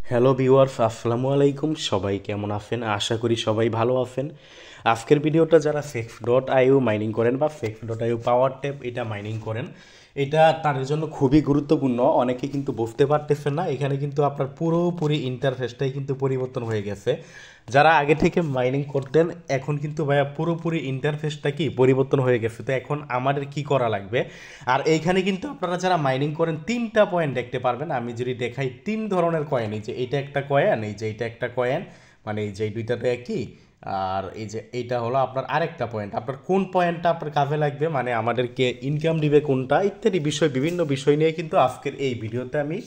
Hello viewers, আসসালামু আলাইকুম। সবাই কেমন আছেন? আশা করি সবাই ভালো আছেন। আজকের ভিডিওটা যারা সেক্স ডট আইও মাইনিং করেন বা সেক্স ডট আইও পাওয়ার ট্যাপ এটা মাইনিং করেন, এটা তাদের জন্য খুবই গুরুত্বপূর্ণ। অনেকে কিন্তু বুঝতে পারতেছেন না, এখানে কিন্তু আপনার পুরোপুরি ইন্টারফেসটাই কিন্তু পরিবর্তন হয়ে গেছে। যারা আগে থেকে মাইনিং করতেন, এখন কিন্তু ভাইয়া পুরোপুরি ইন্টারফেসটা কি পরিবর্তন হয়ে গেছে। তো এখন আমাদের কি করা লাগবে? আর এইখানে কিন্তু আপনারা যারা মাইনিং করেন 3টা পয়েন্ট দেখতে পারবেন। আমি যদি দেখাই 3 ধরনের কয়েন, এই যে এইটা একটা কয়েন, এই যে এইটা একটা কয়েন, মানে এই যে এই দুইটা তো একই। আর এই যে এইটা হলো আপনার আরেকটা পয়েন্ট। আপনার কোন পয়েন্টটা আপনার কাজে লাগবে, মানে আমাদেরকে ইনকাম দিবে কোনটা, ইত্যাদি বিষয়, বিভিন্ন বিষয় নিয়ে কিন্তু আজকের এই ভিডিওতে আমি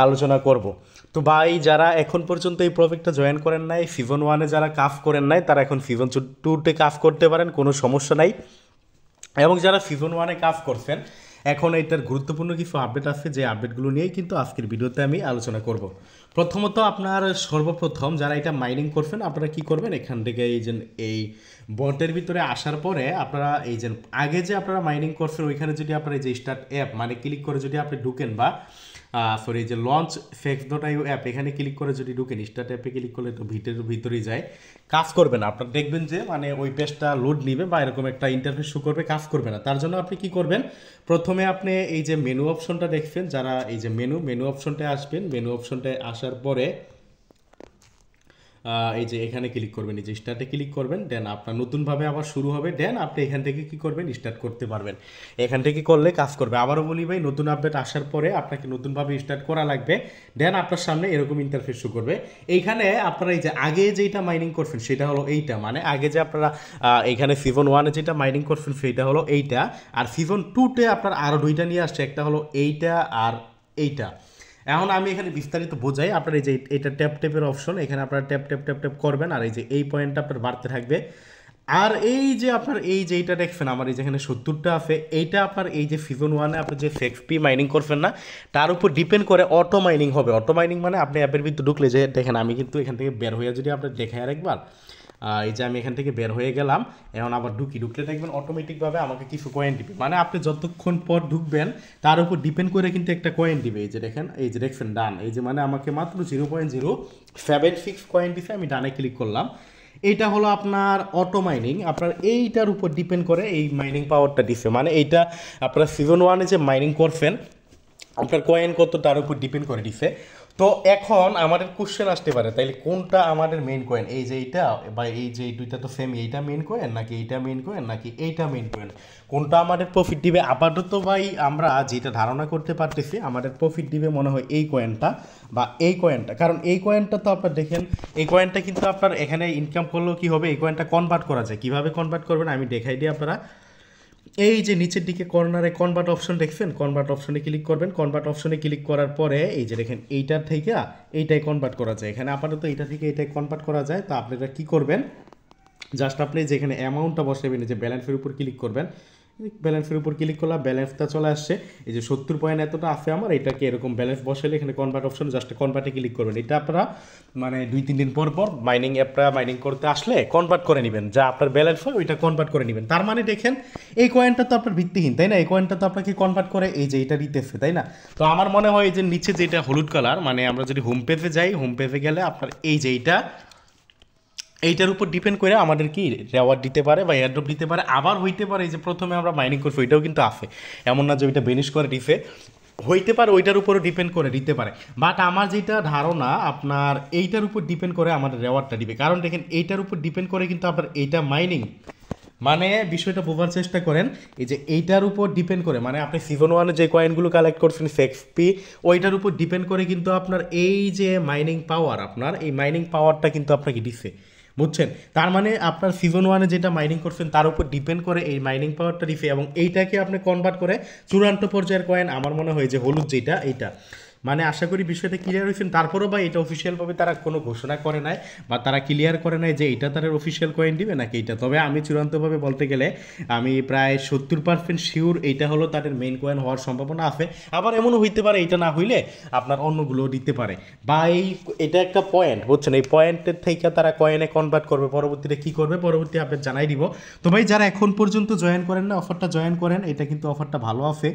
আলোচনা করব। তো ভাই, যারা এখন পর্যন্ত এই প্রজেক্টটা জয়েন করেন নাই, সিজন 1-এ যারা কাজ করেন নাই, তারা এখন সিজন 2-তে কাজ করতে পারেন, কোনো সমস্যা নাই। এবং যারা সিজন 1-এ কাজ করছেন, এখন এটার গুরুত্বপূর্ণ কিছু আপডেট আছে, যে আপডেটগুলো নিয়েই কিন্তু আজকের ভিডিওতে আমি আলোচনা করব। প্রথমত, আপনার সর্বপ্রথম যারা এটা মাইনিং করবেন, আপনারা কি করবেন, এখান থেকে এই যে এই বটের ভিতরে আসার পরে আপনারা এই যে আগে যে আপনারা মাইনিং করছেন ওইখানে যদি আপনারা এই যে স্টার্ট অ্যাপ মানে ক্লিক করে যদি আপনি ঢুকেন, বা সরি, এই যে লঞ্চ সেক্স ডট আইও অ্যাপ, এখানে ক্লিক করে যদি ঢুকেন, স্টার্ট অ্যাপে ক্লিক করলে তো ভিতরেই যায়, কাজ করবে না। আপনার দেখবেন যে মানে ওই পেজটা লোড নিবে বা এরকম একটা ইন্টারফেস শো করবে, কাজ করবে না। তার জন্য আপনি কি করবেন, প্রথমে আপনি এই যে মেনু অপশনটা দেখছেন, যারা এই যে মেনু অপশনটায় আসবেন, মেনু অপশনটায় আসার পরে এই যে এখানে ক্লিক করবেন, এই যে স্টার্টে ক্লিক করবেন, দেন আপনার নতুনভাবে আবার শুরু হবে, দেন আপনি এখান থেকে কি করবেন, স্টার্ট করতে পারবেন। এখান থেকে করলে কাজ করবে। আবারও বলি ভাই, নতুন আপডেট আসার পরে আপনাকে নতুনভাবে স্টার্ট করা লাগবে, দেন আপনার সামনে এরকম ইন্টারফেস শো করবে। এইখানে আপনারা এই যে আগে যেটা মাইনিং করছেন সেটা হলো এইটা, মানে আগে যে আপনারা এখানে সিজন 1-এ যেটা মাইনিং করছেন সেটা হলো এইটা, আর সিজন 2-তে আপনার আরও দুইটা নিয়ে আসছে, একটা হলো এইটা আর এইটা। এখন আমি এখানে বিস্তারিত বোঝাই। আপনার এই যে এটা ট্যাপের অপশন, এখানে আপনারা ট্যাপ করবেন, আর এই যে এই পয়েন্টটা আপনার বাড়তে থাকবে। আর এই যে আপনার এই যে এইটা দেখছেন, আমার এই যেখানে 70টা আছে, এইটা আপনার এই যে সিজন 1-এ আপনি যে সেক্সপি মাইনিং করবেন না, তার উপর ডিপেন্ড করে অটো মাইনিং হবে। অটো মাইনিং মানে আপনি অ্যাপের ভিতরে ঢুকলে, যে দেখেন আমি কিন্তু এখান থেকে বের হয়ে যদি আপনার দেখে আরেকবার, এই যে আমি এখান থেকে বের হয়ে গেলাম, এখন আবার ঢুকলে দেখবেন অটোমেটিকভাবে আমাকে কিছু কয়েন দিবে। মানে আপনি যতক্ষণ পর ঢুকবেন তার উপর ডিপেন্ড করে কিন্তু একটা কয়েন দিবে। এই যে দেখেন, এই যে দেখছেন ডান, এই যে মানে আমাকে মাত্র 0.076 কয়েন দিছে। আমি ডানে ক্লিক করলাম। এইটা হলো আপনার অটো মাইনিং। আপনার এইটার উপর ডিপেন্ড করে এই মাইনিং পাওয়ারটা দিছে, মানে এইটা আপনার সিজন 1-এ যে মাইনিং করছেন আপনার কয়েন কত তার উপর ডিপেন্ড করে দিছে। তো এখন আমাদের কোশ্চেন আসতে পারে, তাইলে কোনটা আমাদের মেইন কয়েন, এই যে এইটা বা এই যে এই দুইটা তো সেম, এইটা মেইন কয়েন নাকি এইটা মেইন কয়েন নাকি এইটা মেইন কয়েন, কোনটা আমাদের প্রফিট দিবে? আপাতত ভাই আমরা যেটা ধারণা করতে পারতেছি, আমাদের প্রফিট দিবে মনে হয় এই কয়েনটা বা এই কয়েনটা। কারণ এই কয়েনটা তো আপনার দেখেন, এই কয়েনটা কিন্তু আপনার এখানে ইনকাম করলেও কি হবে, এই কয়েনটা কনভার্ট করা যায়। কীভাবে কনভার্ট করবেন আমি দেখাই দিই। আপনারা এই যে নিচের দিকে কর্নারে কনভার্ট অপশন দেখছেন, কনভার্ট অপশনে ক্লিক করবেন। কনভার্ট অপশনে ক্লিক করার পরে এই যে দেখেন, এইটার থেকে এইটাই কনভার্ট করা যায়। এখানে আপাতত এইটা থেকে এইটাই কনভার্ট করা যায়। তো আপনারা কী করবেন, জাস্ট আপনি যেখানে অ্যামাউন্টটা বসাবেন, যে ব্যালেন্সের উপর ক্লিক করবেন। ব্যালেন্সের উপর ক্লিক করলাম, ব্যালেন্সটা চলে আসছে। এই যে 70 পয়েন্ট এতটা আছে আমার, এটাকে এরকম ব্যালেন্স বসালে এখানে কনভার্ট অপশন, জাস্ট কনভার্টে ক্লিক করবেন। এটা আপনারা মানে 2-3 দিন পর পর মাইনিং অ্যাপটা মাইনিং করতে আসলে কনভার্ট করে নেবেন, যা আপনার ব্যালেন্স হয় ওইটা কনভার্ট করে নেবেন। তার মানে দেখেন, এই কয়েনটা তো আপনার ভিত্তিহীন, তাই না? এই কয়েনটা তো আপনাকে কনভার্ট করে এই যে এটা দিতেছে, তাই না? তো আমার মনে হয় যে নিচে যেটা হলুদ কালার, মানে আমরা যদি হোম পেজে যাই, হোম পেজে গেলে আপনার এই যে এইটার উপর ডিপেন্ড করে আমাদের কি রেওয়ার্ড দিতে পারে বা এয়ারড্রপ দিতে পারে। আবার হইতে পারে এই যে প্রথমে আমরা মাইনিং করছি ওইটাও কিন্তু আছে, এমন না যে ওইটা বেনিশ করে দিছে, হইতে পারে ওইটার উপরও ডিপেন্ড করে দিতে পারে। বাট আমার যেটা ধারণা, আপনার এইটার উপর ডিপেন্ড করে আমাদের রেওয়ার্ডটা দিবে। কারণ দেখেন, এইটার উপর ডিপেন্ড করে কিন্তু আপনার এইটা মাইনিং, মানে বিষয়টা বোঝার চেষ্টা করেন। এই যে এইটার উপর ডিপেন্ড করে, মানে আপনি সিজন 1-এ যে কয়েনগুলো কালেক্ট করছেন সেক্সপি, ওইটার উপর ডিপেন্ড করে কিন্তু আপনার এই যে মাইনিং পাওয়ার, আপনার এই মাইনিং পাওয়ারটা কিন্তু আপনাকে দিচ্ছে, বুঝছেন? তার মানে আপনার সিজন 1-এ যেটা মাইনিং করছেন তার উপর ডিপেন্ড করে এই মাইনিং পাওয়ারটা দিচ্ছে, এবং এইটাকে আপনি কনভার্ট করে চূড়ান্ত পর্যায়ের কয়েন। আমার মনে হয় যে হলুদ যেটা, এইটা মানে আশা করি বিষয়টা ক্লিয়ার হয়েছেন। তারপরেও বা এটা অফিসিয়ালভাবে তারা কোনো ঘোষণা করে নাই বা তারা ক্লিয়ার করে নাই যে এটা তাদের অফিসিয়াল কয়েন দিবে নাকি এইটা। তবে আমি চূড়ান্তভাবে বলতে গেলে আমি প্রায় 70% শিওর এইটা হলো তাদের মেইন কয়েন হওয়ার সম্ভাবনা আছে। আবার এমনও হইতে পারে এইটা না হইলে আপনার অন্যগুলোও দিতে পারে। বা এটা একটা পয়েন্ট, বুঝছেন? এই পয়েন্টের থেকে তারা কয়েনে কনভার্ট করবে, পরবর্তীতে কী করবে পরবর্তী আপডেট জানাই দিব। তো ভাই, যারা এখন পর্যন্ত জয়েন করেন না, অফারটা জয়েন করেন, এটা কিন্তু অফারটা ভালো আছে।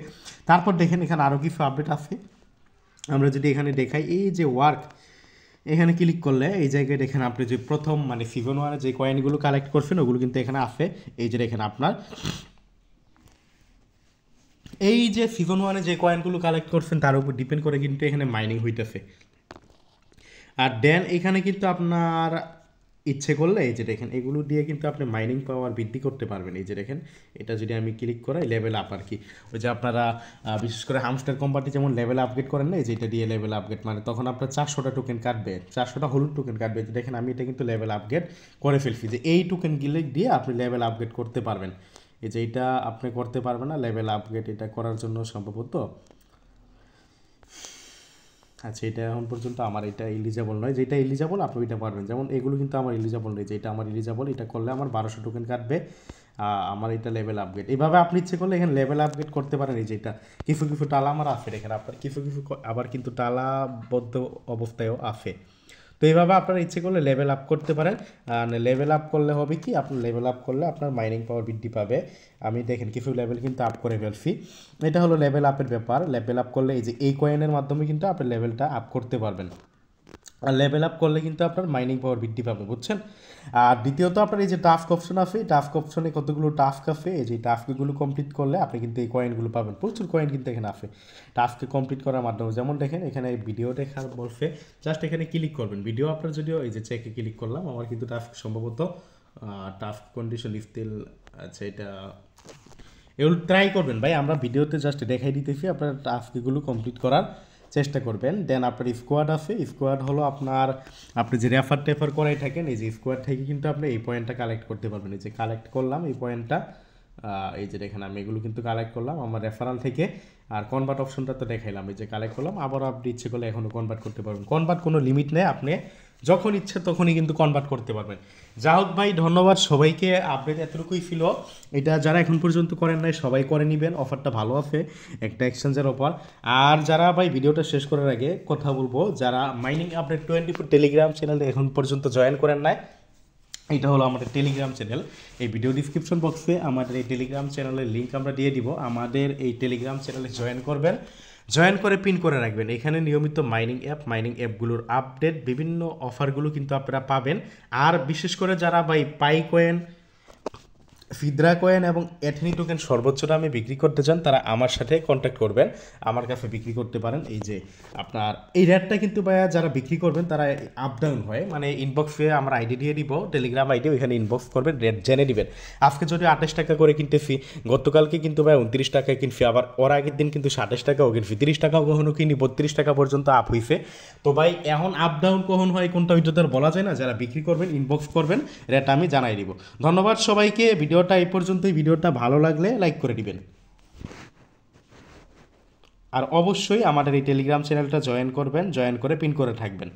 তারপর দেখেন এখানে আরও কিছু আপডেট আছে। আমরা যদি এখানে দেখাই, এই যে ওয়ার্ক, এখানে ক্লিক করলে এই জায়গায় দেখেন আপনি যে প্রথম মানে সিজন ওয়ানে যে কয়েনগুলো কালেক্ট করছেন ওগুলো কিন্তু এখানে আছে। এই যে দেখেন আপনার এই যে সিজন ওয়ানে যে কয়েনগুলো কালেক্ট করছেন তার উপর ডিপেন্ড করে কিন্তু এখানে মাইনিং হইতেছে। আর দেন এখানে কিন্তু আপনার ইচ্ছে করলে এই যে দেখেন এগুলো দিয়ে কিন্তু আপনি মাইনিং পাওয়ার বৃদ্ধি করতে পারবেন। এই যে দেখেন এটা যদি আমি ক্লিক করাই লেভেল আপ আর কি, ওই যে আপনারা বিশেষ করে হামস্টার কোম্পানি যেমন লেভেল আপগ্রেড করেন না, এই যে এটা দিয়ে লেভেল আপগ্রেড মানে তখন আপনার 400টা টোকেন কাটবে, 400টা হলুদ টোকেন কাটবে। যে দেখেন আমি এটা কিন্তু লেভেল আপগ্রেড করে ফেলছি, যে এই টোকেনগুলো দিয়ে আপনি লেভেল আপগ্রেড করতে পারবেন। এই যে এটা আপনি করতে পারবেন না লেভেল আপগ্রেড, এটা করার জন্য সম্ভবত আচ্ছা এটা এখন পর্যন্ত আমার এটা এলিজেবল নয়, যেটা এলিজেবল আপনি ওইটা পারবেন। যেমন এগুলো কিন্তু আমার এলিজেবল নেই, যে এটা আমার এলিজেবল, এটা করলে আমার 1200 টোকেন কাটবে, আমার এটা লেভেল আপগ্রেড। এইভাবে আপনি ইচ্ছে করলে এখানে লেভেল আপগ্রেড করতে পারেন। এই যে এটা কিছু কিছু টালা আমার আছে এখানে, আপনার কিছু কিছু আবার কিন্তু টালাবদ্ধ অবস্থায়ও আছে। তো এইভাবে আপনারা ইচ্ছে করলে লেভেল আপ করতে পারেন। লেভেল আপ করলে হবে কি, আপনার লেভেল আপ করলে আপনার মাইনিং পাওয়ার বৃদ্ধি পাবে। আমি দেখেন কিছু লেভেল কিন্তু আপ করে ফেলছি। এটা হলো লেভেল আপের ব্যাপার। লেভেল আপ করলে এই যে এই কয়েনের মাধ্যমে কিন্তু আপনি লেভেলটা আপ করতে পারবেন। আর লেভেল আপ করলে কিন্তু আপনার মাইনিং পাওয়ার বৃদ্ধি পাবে, বুঝছেন। আর দ্বিতীয়ত আপনার এই যে টাস্ক অপশন আছে, টাস্ক অপশনে কতগুলো টাস্ক আছে, এই যে টাস্কগুলো কমপ্লিট করলে আপনি কিন্তু এই কয়েনগুলো পাবেন। প্রচুর কয়েন কিন্তু এখানে আছে টাস্কে কমপ্লিট করার মাধ্যমে। যেমন দেখেন এখানে ভিডিও দেখার বলছে, জাস্ট এখানে ক্লিক করবেন। ভিডিও আপনার যদিও এই যে চেকে ক্লিক করলাম, আমার কিন্তু টাস্ক সম্ভবত টাস্ক কন্ডিশন স্টিল, আচ্ছা এটা এগুলো ট্রাই করবেন ভাই, আমরা ভিডিওতে জাস্ট দেখাই দিতেছি, আপনার টাস্কগুলো কমপ্লিট করার চেষ্টা করবেন। দেন আপনার স্কোয়াড আছে, স্কোয়াড হলো আপনার আপনি যে রেফার করাই থাকেন, এই যে স্কোয়াড থেকে কিন্তু আপনি এই পয়েন্টটা কালেক্ট করতে পারবেন। এই যে কালেক্ট করলাম এই পয়েন্টটা, এই যে দেখেন আমি এগুলো কিন্তু কালেক্ট করলাম আমার রেফারাল থেকে। আর কনভার্ট অপশনটা তো দেখাইলাম, এই যে কালেক্ট করলাম, আবারও আপনি ইচ্ছে করলে এখনও কনভার্ট করতে পারবেন। কনভার্ট কোনো লিমিট নেই, আপনি যখন ইচ্ছে তখনই কিন্তু কনভার্ট করতে পারবেন। যা হোক ভাই ধন্যবাদ সবাইকে, আপডেট এতটুকুই ছিল। এটা যারা এখন পর্যন্ত করেন নাই সবাই করে নেবেন, অফারটা ভালো আছে, একটা এক্সচেঞ্জের অফার। আর যারা ভাই ভিডিওটা শেষ করার আগে কথা বলবো, যারা মাইনিং আপডেট 24 টেলিগ্রাম চ্যানেলে এখন পর্যন্ত জয়েন করেন নাই, এটা হলো আমাদের টেলিগ্রাম চ্যানেল। এই ভিডিও ডিসক্রিপশন বক্সে আমাদের এই টেলিগ্রাম চ্যানেলের লিঙ্ক আমরা দিয়ে দিব। আমাদের এই টেলিগ্রাম চ্যানেলে জয়েন করবেন, জয়েন করে পিন করে রাখবেন। এখানে নিয়মিত মাইনিং অ্যাপগুলোর আপডেট বিভিন্ন অফারগুলো কিন্তু আপনারা পাবেন। আর বিশেষ করে যারা ভাই পাই কয়েন, ফিদ্রা কয়েন এবং এথনি টোকেন সর্বোচ্চ দামে বিক্রি করতে চান, তারা আমার সাথে কন্ট্যাক্ট করবেন, আমার কাছে বিক্রি করতে পারেন। এই যে আপনার এই রেটটা কিন্তু ভাইয়া যারা বিক্রি করবেন তারা আপ ডাউন হয়, মানে ইনবক্সে আমার আইডি দিয়ে দিব, টেলিগ্রাম আইডি, ওইখানে ইনবক্স করবেন, রেট জেনে নেবেন। আজকে যদি 28 টাকা করে কিনতেছি, গতকালকে কিন্তু ভাই 29 টাকায় কিনছি, আবার ওর আগের দিন কিন্তু 27 টাকাও কিনছি, 30 টাকাও কখনো কিনি, 32 টাকা পর্যন্ত আপ হয়েছে। তো ভাই এখন আপ ডাউন কখন হয় কোনটা ওইটা তো আর বলা যায় না। যারা বিক্রি করবেন ইনবক্স করবেন, রেট আমি জানাই দিব। ধন্যবাদ সবাইকে, ভিডিওটা এই পর্যন্তই। ভিডিওটা ভালো লাগলে লাইক করে দিবেন। আর অবশ্যই আমাদের এই টেলিগ্রাম চ্যানেলটা জয়েন করবেন, জয়েন করে পিন করে থাকবেন।